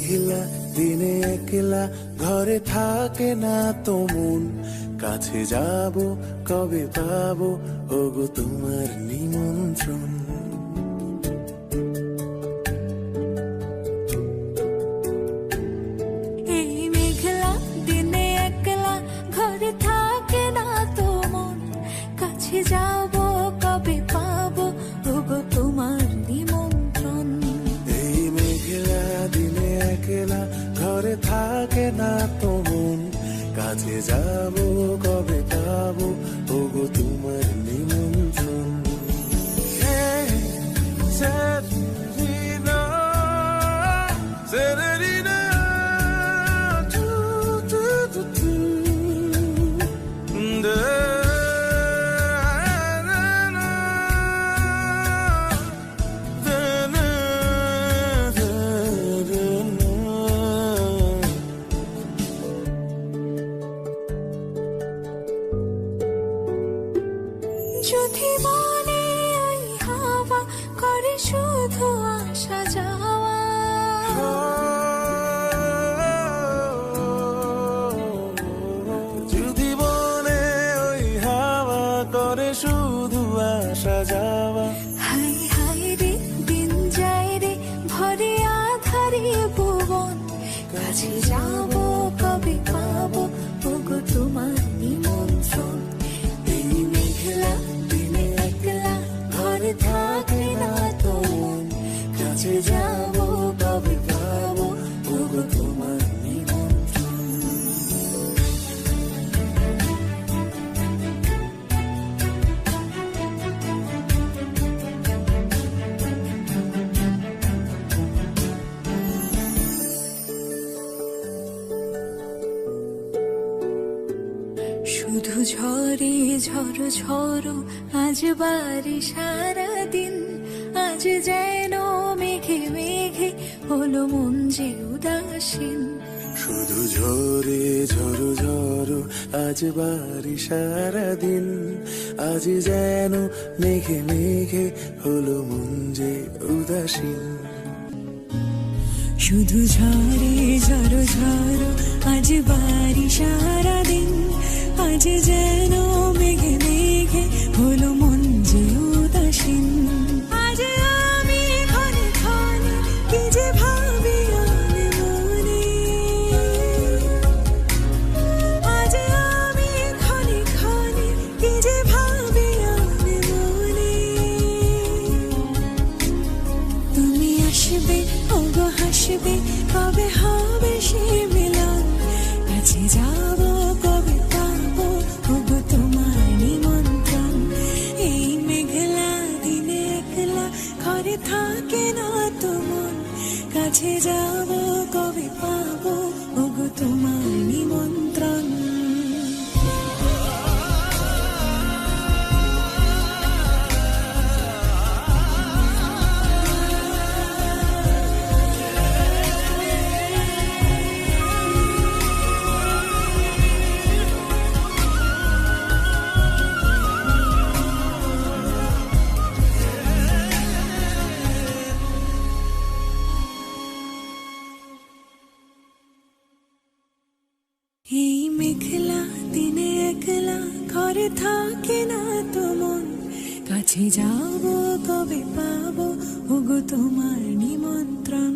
মেঘলা দিনে একলা ঘরে থাকে না তো মন, কাছে যাব কবে পাবো ওগো তোমার নিমন্ত্রণ। এই মেঘলা দিনে একলা ঘরে থাকে না তো মন, কাছে যাব কবে পাবো ওগো তোমার নিমন্ত্রণ। এই মেঘলা দিনে একলা ঘরে থাকে না তো মন, কাছে যাব কবে পাবো ওগো তোমার নিমন্ত্রণ। Serenina, Serenina, tu, tu, tu, tu. যদি মনে ওই হাওয়া করে শুধু আসা যাওয়া, যদি মনে ওই হাওয়া করে শুধু আসা যাওয়া, হাই হাই রে দিন যায় রে ভরে আধারে ভুবন, কাছে যাব কবে পাবো ওগো তোমার নিমন্ত্রণ। এই মেঘলা দিনে একলা ঘরে থাকে না তো মন, কাছে যাব কবে পাবো ওগো তোমার নিমন্ত্রণ। শুধু ঝরে ঝড়ো ঝড়ো আজ বাড়ি সারাদিন, আজ যেন মেঘে মেঘে হলো মন যে উদাসীন। শুধু ঝরে ঝড়ো ঝড়ো আজ বাড়ি সারাদিন, আজ যেন মেঘে মেঘে হলো মন যে উদাসীন। শুধু ঝরে ঝড়ো ঝড়ো আজ বাড়ি সারাদিন, আজ যেন মেঘে মেঘে হলো মন যে উদাসীন। আজ আমি ক্ষণে ক্ষণে কি যে ভাবি আনে মনে, আজ আমি ক্ষণে ক্ষণে কি যে ভাবি আনে মনে। তুমি আসবে ওগো হাসবে কবে হবে সে মিলন, কাছে যাব কবে পাবো ওগো তোমার নিমন্ত্রণ। এই মেঘলা দিনে একলা ঘরে থাকে না তো মন, কাছে যাব কবে পাবো ওগো তোমার নিমন্ত্রণ। এই মেঘলা দিনে একলা ঘরে থাকে না তো মন, কাছে যাব কবে পাবো ওগো তোমার নিমন্ত্রণ।